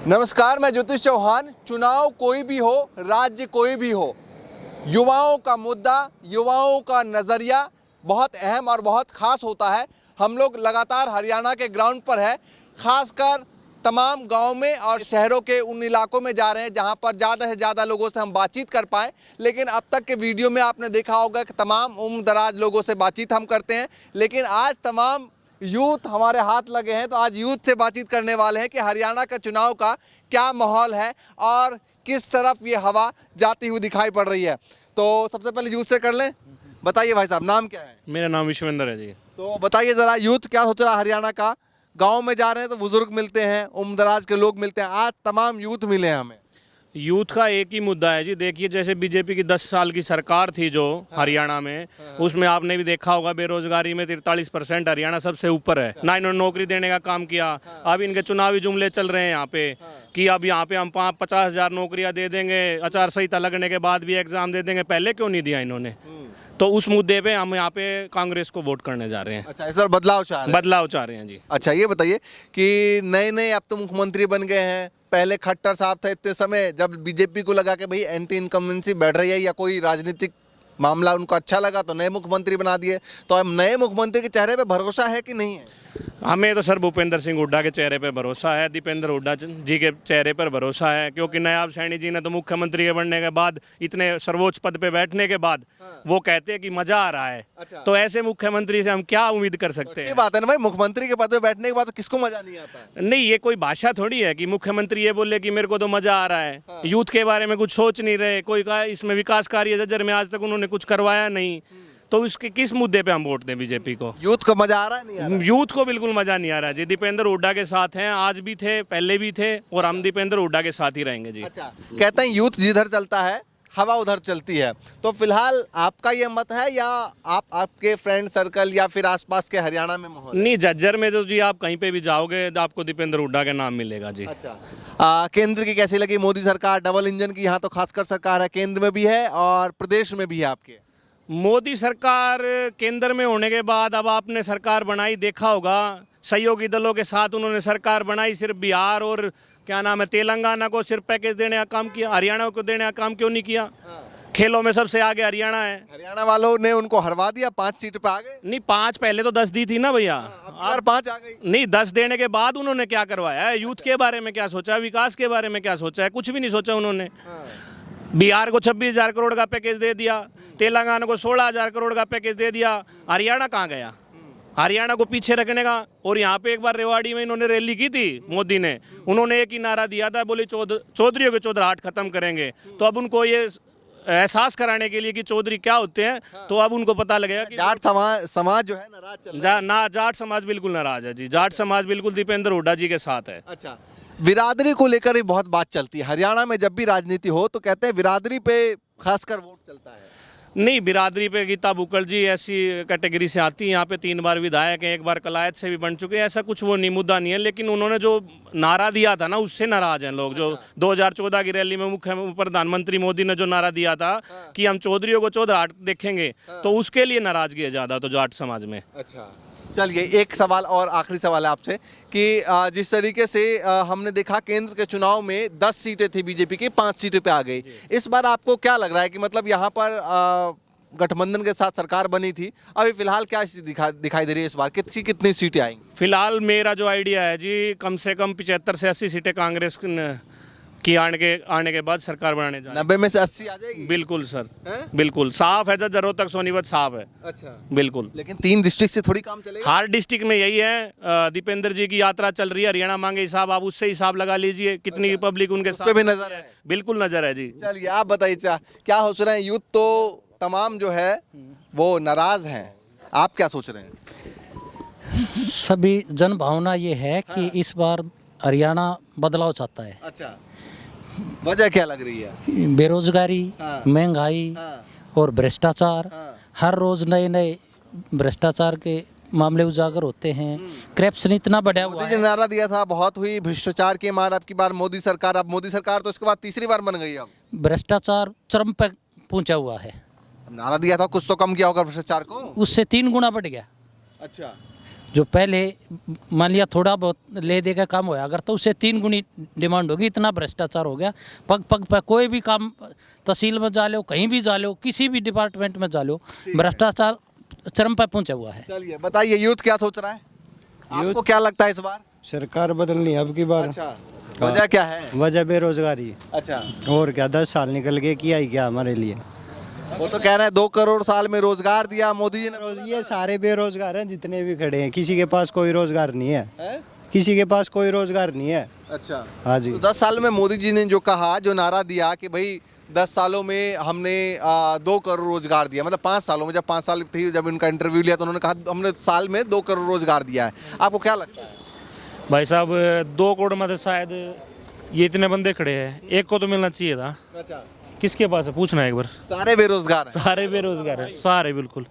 नमस्कार, मैं ज्योतिष चौहान। चुनाव कोई भी हो, राज्य कोई भी हो, युवाओं का मुद्दा, युवाओं का नज़रिया बहुत अहम और बहुत ख़ास होता है। हम लोग लगातार हरियाणा के ग्राउंड पर है, ख़ासकर तमाम गांव में और शहरों के उन इलाकों में जा रहे हैं जहां पर ज़्यादा से ज़्यादा लोगों से हम बातचीत कर पाएँ। लेकिन अब तक के वीडियो में आपने देखा होगा कि तमाम उम्र दराज लोगों से बातचीत हम करते हैं, लेकिन आज तमाम यूथ हमारे हाथ लगे हैं, तो आज यूथ से बातचीत करने वाले हैं कि हरियाणा का चुनाव का क्या माहौल है और किस तरफ ये हवा जाती हुई दिखाई पड़ रही है। तो सबसे पहले यूथ से कर लें। बताइए भाई साहब, नाम क्या है? मेरा नाम विश्वेंद्र है जी। तो बताइए ज़रा, यूथ क्या सोच रहा है हरियाणा का? गांव में जा रहे हैं तो बुजुर्ग मिलते हैं, उम्र दराज के लोग मिलते हैं, आज तमाम यूथ मिले हैं हमें। यूथ का एक ही मुद्दा है जी। देखिए, जैसे बीजेपी की 10 साल की सरकार थी जो हरियाणा में, उसमें आपने भी देखा होगा बेरोजगारी में 43% हरियाणा सबसे ऊपर है। ना इन्होंने नौकरी देने का काम किया। अब इनके चुनावी जुमले चल रहे हैं यहाँ पे कि अब यहाँ पे हम 50,000 नौकरियाँ दे देंगे, आचार संहिता लगने के बाद भी एग्जाम दे देंगे। पहले क्यों नहीं दिया इन्होंने? तो उस मुद्दे पे हम यहाँ पे कांग्रेस को वोट करने जा रहे हैं। अच्छा, इस बार बदलाव चाह रहे हैं? बदलाव चाह रहे हैं जी। अच्छा, ये बताइए कि नए नए अब तो मुख्यमंत्री बन गए हैं, पहले खट्टर साहब थे इतने समय, जब बीजेपी को लगा कि भाई एंटी इनकम्बेंसी बढ़ रही है या कोई राजनीतिक मामला उनको अच्छा लगा तो नए मुख्यमंत्री बना दिए। तो अब नए मुख्यमंत्री के चेहरे पे भरोसा है कि नहीं है? हमें तो सर भूपेंद्र सिंह हुड्डा के चेहरे पर भरोसा है, दीपेंद्र हुड्डा जी के चेहरे पर भरोसा है, क्योंकि नायब सैनी जी ने तो मुख्यमंत्री के बनने के बाद, इतने सर्वोच्च पद पे बैठने के बाद वो कहते हैं कि मजा आ रहा है। अच्छा। तो ऐसे मुख्यमंत्री से हम क्या उम्मीद कर सकते हैं? अच्छी बात है ना भाई, मुख्यमंत्री के पद पे बैठने के बाद तो किसको मजा नहीं आता है? नहीं, ये कोई भाषा थोड़ी है कि मुख्यमंत्री ये बोले कि मेरे को तो मजा आ रहा है। यूथ के बारे में कुछ सोच नहीं रहे, कोई का इसमें विकास कार्य जज्जर में आज तक उन्होंने कुछ करवाया नहीं। तो इसके किस मुद्दे पे हम वोट दें बीजेपी को? यूथ को मजा आ रहा है नहीं आ रहा? यूथ को बिल्कुल मजा नहीं आ रहा जी। दीपेंद्र हुड्डा के साथ हैं, आज भी थे, पहले भी थे, और हम दीपेंद्र हुड्डा के साथ ही रहेंगे जी। अच्छा, कहते हैं यूथ जिधर चलता है हवा उधर चलती है। तो फिलहाल आपका ये मत है या आपके फ्रेंड सर्कल या फिर आसपास के हरियाणा में माहौल? नहीं, झज्जर में तो जी आप कहीं पे भी जाओगे तो आपको दीपेंद्र हुड्डा का नाम मिलेगा जी। अच्छा, केंद्र की कैसी लगी मोदी सरकार? डबल इंजन की यहाँ तो खासकर सरकार है, केंद्र में भी है और प्रदेश में भी है आपके। मोदी सरकार केंद्र में होने के बाद अब आपने सरकार बनाई, देखा होगा सहयोगी दलों के साथ उन्होंने सरकार बनाई। सिर्फ बिहार और क्या नाम है तेलंगाना को सिर्फ पैकेज देने का काम किया, हरियाणा को देने का काम क्यों नहीं किया? खेलों में सबसे आगे हरियाणा है। हरियाणा वालों ने उनको हरवा दिया, 5 सीट पे आ गए। नहीं, 5 पहले तो 10 दी थी ना भैया। अब 5 आ गई। नहीं, 10 देने के बाद उन्होंने क्या करवाया है? यूथ के बारे में क्या सोचा है? विकास के बारे में क्या सोचा है? कुछ भी नहीं सोचा उन्होंने। बिहार को 26,000 करोड़ का पैकेज दे दिया, तेलंगाना को 16,000 करोड़ का पैकेज दे दिया। हरियाणा कहाँ गया? हरियाणा को पीछे रखने का। और यहाँ पे एक बार रेवाड़ी में इन्होंने रैली की थी मोदी ने, उन्होंने एक ही नारा दिया था, बोले चौधरियों के चौधराहट खत्म करेंगे। तो अब उनको ये एहसास कराने के लिए कि चौधरी क्या होते हैं, तो अब उनको पता लगेगा कि जाट समाज जो है नाराज चल रहा है। जाट समाज बिल्कुल नाराज है जी। जाट समाज बिल्कुल दीपेंद्र हुड्डा जी के साथ है। अच्छा, बिरादरी को लेकर भी बहुत बात चलती है हरियाणा में। जब भी राजनीति हो तो कहते हैं बिरादरी पे खासकर वोट चलता है। नहीं, बिरादरी पे गीता बुक्कड़ जी ऐसी कैटेगरी से आती है, यहाँ पे 3 बार विधायक हैं, 1 बार कलायत से भी बन चुके हैं। ऐसा कुछ वो नहीं, मुद्दा नहीं है। लेकिन उन्होंने जो नारा दिया था ना, उससे नाराज हैं लोग। जो 2014 की रैली में प्रधानमंत्री मोदी ने जो नारा दिया था कि हम चौधरियों को चौधराहट देखेंगे, तो उसके लिए नाराजगी है ज़्यादा तो जाट समाज में। अच्छा, चलिए एक सवाल और आखिरी सवाल है आपसे कि जिस तरीके से हमने देखा केंद्र के चुनाव में 10 सीटें थी बीजेपी की, 5 सीटें पे आ गई। इस बार आपको क्या लग रहा है कि मतलब यहाँ पर गठबंधन के साथ सरकार बनी थी, अभी फिलहाल क्या स्थिति दिखाई दे रही है? इस बार कितनी सीटें आएंगी? फिलहाल मेरा जो आइडिया है जी, कम से कम 75 से 80 सीटें कांग्रेस की आने के बाद सरकार बनाने जा रही है। 90 में से 80 आ जाएगी? बिल्कुल सर, बिल्कुल साफ है। जरूरत तक सोनीपत साफ है। अच्छा, बिल्कुल। लेकिन 3 डिस्ट्रिक्ट से थोड़ी काम चलेगा? हर डिस्ट्रिक्ट में यही है। दीपेंद्र जी की यात्रा चल रही है, हरियाणा मांगे हिसाब, आप उससे हिसाब लगा लीजिए कितनी पब्लिक उनके साथ भी नजर है। बिल्कुल नजर है जी। चलिए आप बताइए क्या सोच रहे हैं? यूथ तो तमाम जो है वो नाराज हैं, आप क्या सोच रहे हैं? सभी जन भावना ये है कि इस बार हरियाणा बदलाव चाहता है। अच्छा, वजह क्या लग रही है? बेरोजगारी, महंगाई और भ्रष्टाचार। हर रोज नए नए भ्रष्टाचार के मामले उजागर होते हैं। करप्शन इतना बढ़ा हुआ मोदी जी ने नारा दिया था, बहुत हुई भ्रष्टाचार की मार, अब की बार मोदी सरकार। अब मोदी सरकार तो उसके बाद तीसरी बार बन गई। अब भ्रष्टाचार चरम पर पहुंचा हुआ है। नारा दिया था कुछ तो कम किया होगा भ्रष्टाचार को, उससे 3 गुना बढ़ गया। अच्छा, जो पहले मान लिया थोड़ा बहुत ले दे का काम होया अगर तो उससे 3 गुनी डिमांड होगी। इतना भ्रष्टाचार हो गया। पग पग पर कोई भी काम, तहसील में जा लो, कहीं भी जा लो, किसी भी डिपार्टमेंट में जा लो, भ्रष्टाचार चरम पर पहुंचा हुआ है। चलिए बताइए, यूथ क्या सोच रहा है? आपको क्या लगता है इस बार? सरकार बदलनी है अब की बार। अच्छा, वजह क्या है? वजह बेरोजगारी। अच्छा, और क्या, 10 साल निकल गए, किया ही क्या हमारे लिए। वो तो कह रहे हैं 2 करोड़ साल में रोजगार दिया मोदी जी ने। ये सारे बेरोजगार हैं जितने भी खड़े हैं, किसी के पास कोई रोजगार नहीं है, है? किसी के पास कोई रोजगार नहीं है। अच्छा, हाँ जी। तो 10 साल में मोदी जी ने जो कहा, जो नारा दिया कि भाई 10 सालों में हमने 2 करोड़ रोजगार दिया, मतलब 5 सालों में, जब 5 साल थी जब उनका इंटरव्यू लिया तो उन्होंने कहा हमने साल में 2 करोड़ रोजगार दिया है। आपको क्या लगता है? भाई साहब 2 करोड़ में तो शायद ये इतने बंदे खड़े हैं, एक को तो मिलना चाहिए था। अच्छा, किसके पास है पूछना एक बार। सारे बेरोजगार हैं। सारे बेरोजगार हैं, सारे बिल्कुल,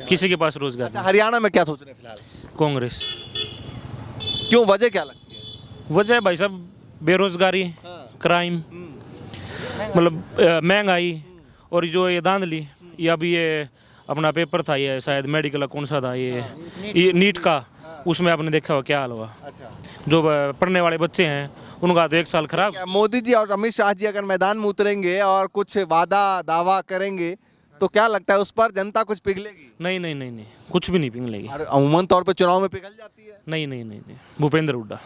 किसी के पास रोजगार अच्छा, हरियाणा में क्या सोच रहे हैं फिलहाल? नहीं। कांग्रेस। क्यों, वजह क्या लगती है? वजह भाई साहब बेरोजगारी, क्राइम, मतलब महंगाई, और जो ये धांधली, ये अभी ये अपना पेपर था, ये शायद मेडिकल कौन सा था, ये नीट का, उसमें आपने देखा हो क्या हाल हुआ। अच्छा, जो पढ़ने वाले बच्चे हैं उनका तो 1 साल खराब। क्या मोदी जी और अमित शाह जी अगर मैदान में उतरेंगे और कुछ वादा दावा करेंगे तो क्या लगता है उस पर जनता कुछ पिघलेगी? नहीं नहीं नहीं नहीं, कुछ भी नहीं पिघलेगी। और अमूमन तौर पे चुनाव में पिघल जाती है। नहीं नहीं नहीं नहीं, भूपेंद्र हुड्डा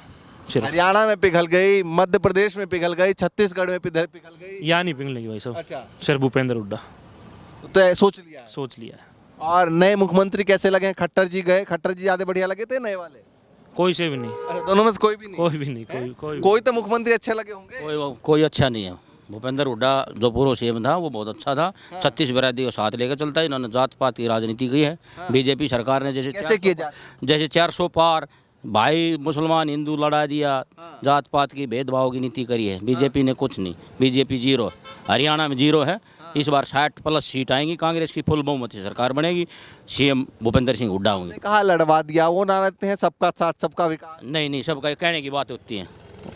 सिर्फ। हरियाणा में पिघल गई, मध्य प्रदेश में पिघल गई, छत्तीसगढ़ में पिघल गई। यहाँ नहीं पिघलेगी भाई साहब। अच्छा, सिर्फ भूपेंद्र हुड्डा। तो सोच लिया है। सोच लिया है। और नए मुख्यमंत्री कैसे लगे? खट्टर जी गए, खट्टर जी ज्यादा बढ़िया लगे थे नए वाले? कोई से भी नहीं, अच्छा, दोनों में से कोई भी नहीं? कोई भी नहीं, कोई कोई तो मुख्यमंत्री अच्छे लगे होंगे। कोई अच्छा नहीं है। भूपेंद्र हुड्डा जो पूर्व सीएम था वो बहुत अच्छा था। 36 बरादरी को साथ लेकर चलता है। इन्होंने जात पात की राजनीति की है। बीजेपी सरकार ने कैसे किए जैसे 400 पार भाई मुसलमान हिंदू लड़ा दिया, जात पात की भेदभाव की नीति करी है। बीजेपी ने कुछ नहीं, बीजेपी 0, हरियाणा में 0 है। इस बार 60+ सीट आएंगी, कांग्रेस की फुल बहुमत से सरकार बनेगी, सीएम भूपेंद्र सिंह हुड्डा होंगे। कहा लड़वा दिया, वो ना रहते हैं सबका साथ सबका विकास। नहीं, सबका कहने की बात होती है।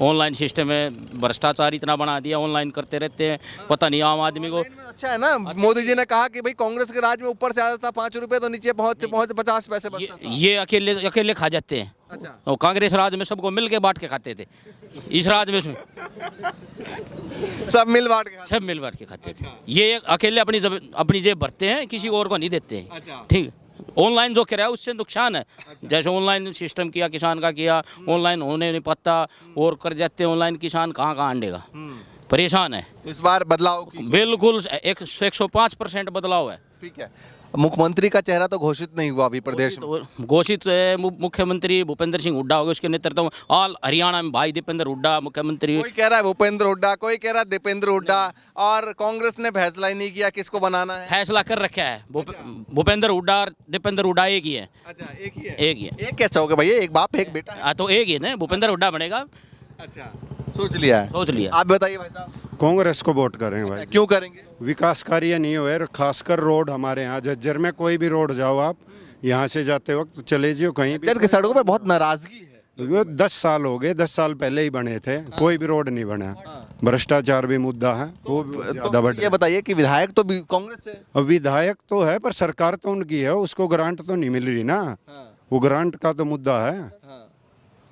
ऑनलाइन सिस्टम में भ्रष्टाचार इतना बना दिया, ऑनलाइन करते रहते हैं, पता नहीं आम आदमी को। अच्छा है ना, मोदी जी ने कहा कि भाई कांग्रेस के राज में ऊपर से आता था 5 रुपए, तो नीचे पहुंच 50 पैसे बचता था। ये अकेले खा जाते हैं। अच्छा, और कांग्रेस राज में सबको मिल के बांट के खाते थे। इस राज में सब मिल बांट के सब मिल बांट के खाते थे। ये अकेले अपनी जेब भरते हैं, किसी और को नहीं देते हैं। अच्छा, ठीक है। ऑनलाइन जो कराया उससे नुकसान है। जैसे ऑनलाइन सिस्टम किया, किसान का किया, ऑनलाइन होने नहीं पाता और कर जाते हैं ऑनलाइन, किसान कहाँ अंडेगा, परेशान है। इस बार बदलाव की बिल्कुल 105% बदलाव है। ठीक है। मुख्यमंत्री का चेहरा तो घोषित नहीं हुआ अभी प्रदेश में। घोषित मुख्यमंत्री भूपेंद्र सिंह हुड्डा होगा, उसके नेतृत्व में ऑल हरियाणा में भाई दीपेंद्र हुड्डा मुख्यमंत्री। कोई कह रहा है भूपेंद्र हुड्डा, कोई कह रहा है दीपेंद्र हुड्डा, और कांग्रेस ने फैसला ही नहीं किया किसको बनाना है। फैसला कर रखा है, भूपेंद्र हुड्डा और दीपेंद्र हुड्डा एक ही है। अच्छा, एक ही है। एक ही है। एक कैसा होगा भैया, एक बाप एक बेटा है। तो एक ही है ना, भूपेंद्र हुड्डा बनेगा। अच्छा, सोच लिया है। सोच लिया। आप बताइए भाई साहब। कांग्रेस को वोट करेंगे भाई। क्यों करेंगे? विकास कार्य नहीं हुए, खासकर रोड हमारे यहाँ झज्जर में कोई भी रोड जाओ आप, यहाँ से जाते वक्त चले जाओ कहीं भी, जर की सड़कों पे बहुत नाराजगी है। वो 10 साल हो गए, 10 साल पहले ही बने थे, कोई भी रोड नहीं बना। भ्रष्टाचार भी मुद्दा है, वो ज्यादा बढ़। ये बताइए कि विधायक तो भी कांग्रेस से? अब विधायक तो है पर सरकार तो उनकी है, उसको ग्रांट तो नहीं मिल रही ना। वो ग्रांट का तो मुद्दा है।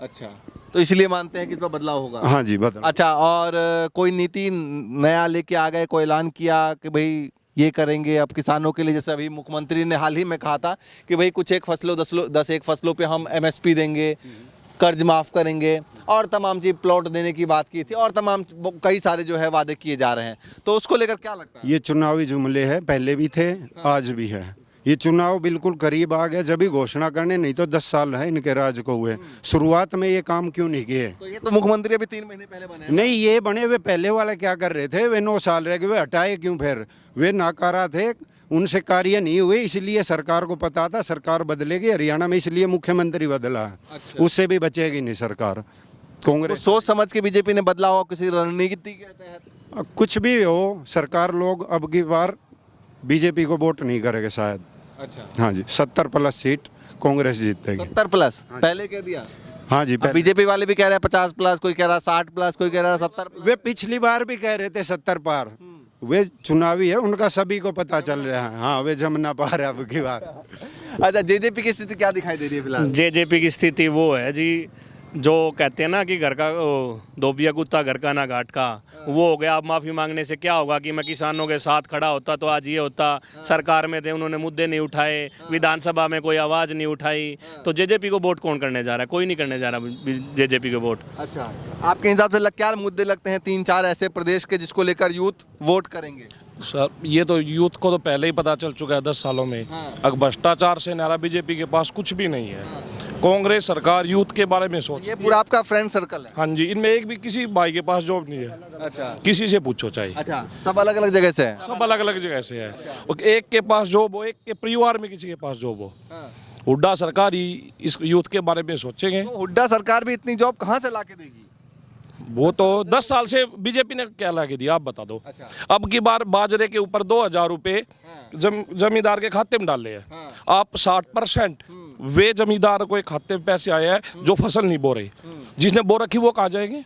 अच्छा, तो इसलिए मानते हैं कि इस पर बदलाव होगा। हाँ जी, बदलाव। अच्छा, और कोई नीति नया लेके आ गए, कोई ऐलान किया कि भाई ये करेंगे अब किसानों के लिए? जैसे अभी मुख्यमंत्री ने हाल ही में कहा था कि भाई कुछ एक फसलों 10 फसलों पे हम MSP देंगे, कर्ज माफ करेंगे, और तमाम चीज प्लॉट देने की बात की थी, और तमाम कई सारे जो है वादे किए जा रहे हैं। तो उसको लेकर क्या लगता है? ये चुनावी जुमले हैं, पहले भी थे, आज भी है। ये चुनाव बिल्कुल करीब आ गया, जब ही घोषणा करने, नहीं तो 10 साल है इनके राज को हुए। शुरुआत में ये काम क्यों नहीं किए? तो ये तो मुख्यमंत्री अभी 3 महीने पहले बने हैं। नहीं, ये बने हुए पहले वाले क्या कर रहे थे? वे 9 साल रह गए, वे हटाए क्यों? फिर वे नाकारा थे, उनसे कार्य नहीं हुए, इसलिए सरकार को पता था सरकार बदलेगी हरियाणा में, इसलिए मुख्यमंत्री बदला। अच्छा। उससे भी बचेगी नहीं सरकार। तो कांग्रेस सोच समझ के बीजेपी ने बदलाव हो, किसी रणनीति के तहत? कुछ भी हो, सरकार लोग अब की बार बीजेपी को वोट नहीं करेंगे शायद। अच्छा, हाँ जी, 70+ सीट कांग्रेस जीतेगी। 70+? पहले कह दिया। हाँ जी, बीजेपी वाले भी कह रहे हैं 50+, कोई कह रहा है 60+, कोई कह रहा है 70+। वे पिछली बार भी कह रहे थे 70 पार, वे चुनावी है, उनका सभी को पता चल रहा है। हाँ, वे जमुना पार है अब की बात। अच्छा, जेजेपी की स्थिति क्या दिखाई दे रही है फिलहाल? जेजेपी की स्थिति वो है जी, जो कहते हैं ना कि घर का धोबिया कुत्ता घर का ना घाट का, वो हो गया। अब माफ़ी मांगने से क्या होगा कि मैं किसानों के साथ खड़ा होता तो आज ये होता। सरकार में थे, उन्होंने मुद्दे नहीं उठाए, विधानसभा में कोई आवाज़ नहीं उठाई, तो जेजेपी को वोट कौन करने जा रहा है? कोई नहीं करने जा रहा जेजेपी को वोट। अच्छा, आपके हिसाब से क्या मुद्दे लगते हैं 3-4 ऐसे प्रदेश के जिसको लेकर यूथ वोट करेंगे? सर ये तो यूथ को तो पहले ही पता चल चुका है 10 सालों में। अब भ्रष्टाचार से नारा बीजेपी के पास कुछ भी नहीं है। कांग्रेस सरकार यूथ के बारे में सोच, ये पूरा आपका फ्रेंड सर्कल है? हाँ जी, इनमें एक भी किसी भाई के पास जॉब नहीं है। अच्छा, किसी से पूछो चाहिए। अच्छा, सब अलग अलग जगह से है? सब अलग अलग जगह से है। और एक के पास जॉब हो, एक के परिवार में किसी के पास जॉब हो। हुड्डा सरकार ही इस यूथ के बारे में सोचेंगे। तो हुड्डा सरकार भी इतनी जॉब कहाँ से ला के देगी? वो तो 10 साल से बीजेपी ने क्या ला के दिया, आप बता दो। अच्छा। अब की बार बाजरे के ऊपर 2000 रुपए जमींदार के खाते में डाले हैं। आप 60% वे जमींदार को एक खाते में पैसे आए हैं जो फसल नहीं बो रही। जिसने बो रखी वो कहाँ जाएंगे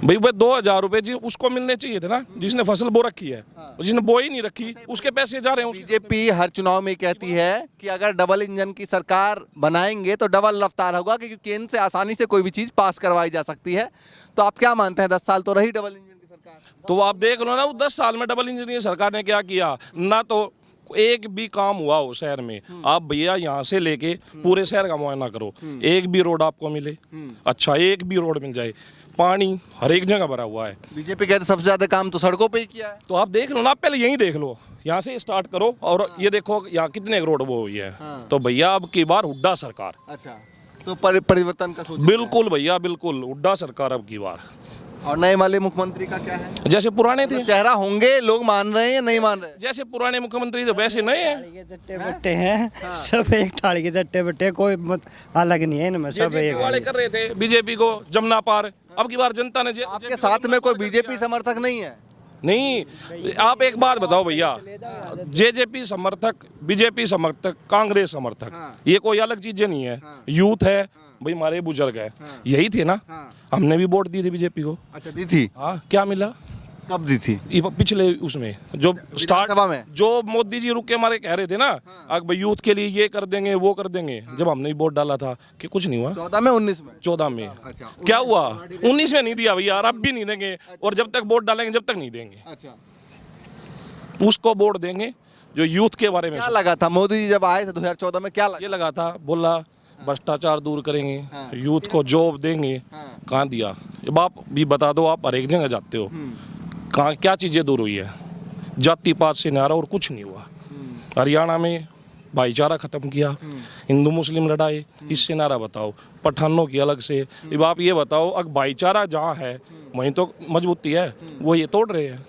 भाई? वो 2000 रुपए जी उसको मिलने चाहिए थे ना, जिसने फसल बो रखी है। जिसने बो ही नहीं रखी उसके पैसे जा रहे हैं। बीजेपी हर चुनाव में कहती है कि अगर डबल इंजन की सरकार बनाएंगे तो डबल रफ्तार होगा, क्योंकि केंद्र से आसानी से कोई भी चीज पास करवाई जा सकती है। तो आप क्या मानते हैं, 10 साल तो रही डबल इंजन की सरकार? तो आप देख लो ना, वो 10 साल में डबल इंजन की सरकार ने क्या किया ना। तो एक भी काम हुआ हो शहर में, आप भैया यहाँ से लेके पूरे शहर का मुआयना करो, एक भी रोड आपको मिले? अच्छा, एक भी रोड मिल जाए? पानी हर एक जगह भरा हुआ है। बीजेपी कहते सबसे ज्यादा काम तो सड़कों पे ही किया है। तो आप देख लो ना, पहले यहीं देख लो, यहाँ से स्टार्ट करो और ये देखो यहाँ कितने रोड वो हुई है। तो भैया अब की बार हुड्डा सरकार। अच्छा, तो परिवर्तन का सोच? बिल्कुल भैया, बिल्कुल हुड्डा सरकार अब की बार। और नए वाले मुख्यमंत्री का क्या है? जैसे पुराने थे, चेहरा होंगे, लोग मान रहे हैं या नहीं मान रहे? जैसे पुराने मुख्यमंत्री थे वैसे नए हैं। के चट्टे बट्टे हैं सब, एक थाली के चट्टे बट्टे, कोई अलग नहीं है इनमें, सब एक वाले कर रहे थे बीजेपी को जमुना पार। अब की बार जनता ने आपके साथ में कोई बीजेपी समर्थक नहीं है? नहीं। आप एक बात बताओ भैया, जेजेपी समर्थक, बीजेपी समर्थक, कांग्रेस समर्थक, ये कोई अलग चीजें नहीं है। यूथ है भाई, हमारे बुजुर्ग है, यही थे ना। हमने भी वोट दी थी बीजेपी को। अच्छा, दी थी? हाँ, क्या मिला? कब दी थी? पिछले उसमें जो स्टार्ट में जो मोदी जी रुक के हमारे कह रहे थे ना, भाई यूथ के लिए ये कर देंगे वो कर देंगे। जब हमने वोट डाला था कि कुछ नहीं हुआ। 14 में 19 में? 14 में। अच्छा, क्या हुआ? 19 में नहीं दिया भैया, अब भी नहीं देंगे। और जब तक वोट डालेंगे जब तक नहीं देंगे। अच्छा, उसको वोट देंगे जो यूथ के बारे में। क्या लगा था मोदी जी जब आए थे 2014 में? क्या लगा? ये लगा था, बोला भ्रष्टाचार दूर करेंगे, यूथ को जॉब देंगे। कहाँ दिया? अब आप भी बता दो, आप हर एक जगह जाते हो, कहाँ क्या चीज़ें दूर हुई है? जाति पात से नारा और कुछ नहीं हुआ। हरियाणा में भाईचारा खत्म किया, हिंदू मुस्लिम लड़ाई, इससे नारा बताओ। पठानों की अलग से। अब आप ये बताओ, अगर भाईचारा जहाँ है वहीं तो मजबूती है, वो ये तोड़ रहे हैं।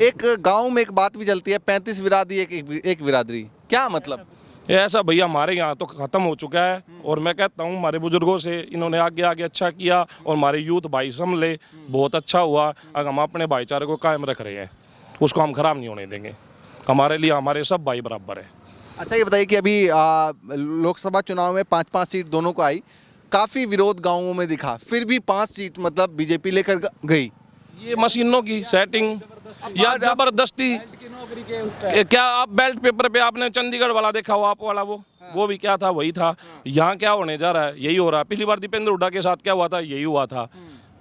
एक गांव में एक बात भी चलती है, 35 बिरादरी एक बिरादरी, क्या मतलब? ऐसा भैया हमारे यहाँ तो ख़त्म हो चुका है। और मैं कहता हूँ हमारे बुजुर्गों से इन्होंने आगे आगे अच्छा किया और हमारे यूथ भाई संभले, बहुत अच्छा हुआ। अगर हम अपने भाईचारे को कायम रख रहे हैं, उसको हम खराब नहीं होने देंगे। हमारे लिए हमारे सब भाई बराबर है। अच्छा, ये बताइए कि अभी लोकसभा चुनाव में 5-5 सीट दोनों को आई, काफ़ी विरोध गाँवों में दिखा, फिर भी 5 सीट मतलब बीजेपी लेकर गई। ये मशीनों की सेटिंग या जबरदस्ती। क्या आप बेल्ट पेपर पे आपने चंडीगढ़ वाला देखा हो? आप वाला वो भी क्या था? वही था। यहाँ क्या होने जा रहा है? यही हो रहा है। पिछली बार दीपेंद्र हुड्डा के साथ क्या हुआ था? यही हुआ था।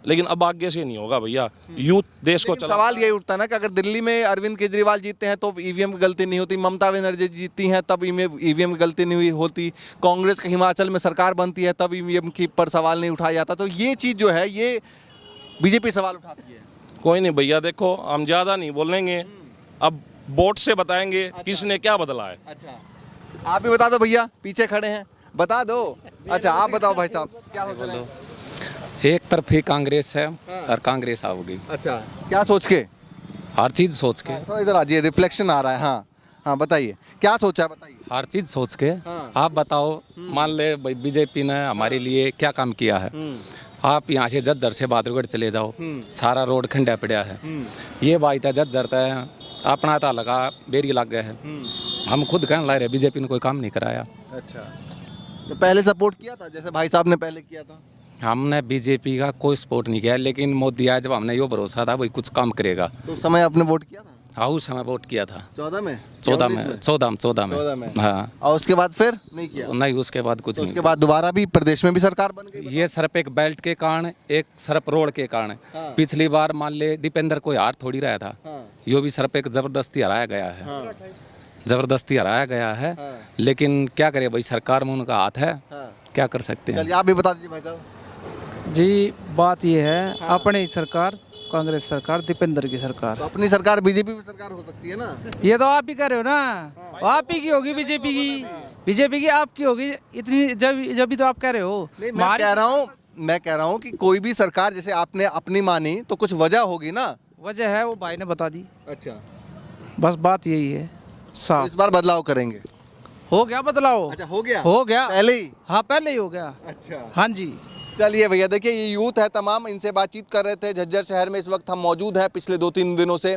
लेकिन अब आगे से नहीं होगा भैया। यूथ देश को चला। सवाल यही उठता है ना कि अगर दिल्ली में अरविंद केजरीवाल जीतते हैं तो ईवीएम की गलती नहीं होती, ममता बनर्जी जीतती हैं तब ईवीएम की गलती नहीं होती, कांग्रेस का हिमाचल में सरकार बनती है तब ईवीएम की पर सवाल नहीं उठाया जाता। तो ये चीज़ जो है ये बीजेपी सवाल उठाती है। कोई नहीं भैया, देखो हम ज़्यादा नहीं बोलेंगे, अब वोट से बताएंगे किसने क्या बदला है। अच्छा, आप भी बता दो भैया, पीछे खड़े हैं, बता दो। अच्छा, आप बताओ भाई साहब, क्या सोच रहे हैं? एक तरफ ही कांग्रेस है और कांग्रेस आओगी। अच्छा, क्या सोच के? हर चीज़ सोच के। थोड़ा इधर आइए, रिफ्लेक्शन आ रहा है। हाँ हाँ, बताइए क्या सोचा है, बताइए। हर चीज़ सोच के। आप बताओ, मान ले बीजेपी ने हमारे लिए क्या काम किया है। आप यहाँ से जज्जर से बहादुरगढ़ चले जाओ, सारा रोड खंडा पड़ा है। ये बात है जज्जर है अपना था लगा बेरी लग गए है। हम खुद कहने लग रहे बीजेपी ने कोई काम नहीं कराया। अच्छा, तो पहले सपोर्ट किया था जैसे भाई साहब ने पहले किया था? हमने बीजेपी का कोई सपोर्ट नहीं किया, लेकिन मोदी आया जब हमने यो भरोसा था वही कुछ काम करेगा। तो उस समय आपने वोट किया था? हाँ उस समय वोट किया था 14 में? 14 में। हाँ और उसके बाद फिर नहीं किया? नहीं, उसके बाद कुछ तो नहीं। उसके बाद दोबारा भी प्रदेश में भी सरकार बन गई? ये सिर्फ एक बेल्ट के कारण, एक सिर्फ रोड के कारण। हाँ। पिछली बार मान ले दीपेंद्र कोई हार थोड़ी रहा था, हाँ। यो भी सिर्फ एक जबरदस्ती हराया गया है। हाँ। जबरदस्ती हराया गया है। हाँ। लेकिन क्या करे भाई, सरकार में उनका हाथ है, हाँ। क्या कर सकते हैं। चलिए आप भी बता दीजिए भाई साहब। जी बात ये है, अपनी सरकार कांग्रेस सरकार, दीपेंद्र की सरकार। तो अपनी सरकार बीजेपी की सरकार हो सकती है ना? ये तो आप ही कह रहे हो ना, आप ही की होगी बीजेपी की, बीजेपी की आपकी होगी इतनी, जब भी तो आप कह रहे हो। मैं कह रहा हूँ कि कोई भी सरकार जैसे आपने अपनी मानी तो कुछ वजह होगी ना? वजह है वो भाई ने बता दी। अच्छा, बस बात यही है तो साफ। इस बार बदलाव करेंगे? हो गया बदलाव। अच्छा, हो गया पहले ही? हाँ पहले ही हो गया। अच्छा, हाँ जी। चलिए भैया, देखिए ये यूथ है तमाम, इनसे बातचीत कर रहे थे। झज्जर शहर में इस वक्त हम मौजूद हैं पिछले 2-3 दिनों से,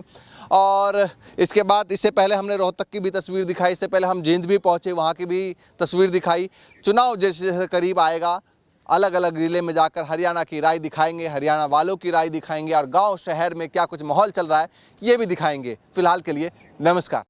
और इसके बाद इससे पहले हमने रोहतक की भी तस्वीर दिखाई, इससे पहले हम जींद भी पहुंचे, वहां की भी तस्वीर दिखाई। चुनाव जैसे जैसे करीब आएगा, अलग अलग ज़िले में जाकर हरियाणा की राय दिखाएंगे, हरियाणा वालों की राय दिखाएंगे, और गाँव शहर में क्या कुछ माहौल चल रहा है ये भी दिखाएंगे। फिलहाल के लिए नमस्कार।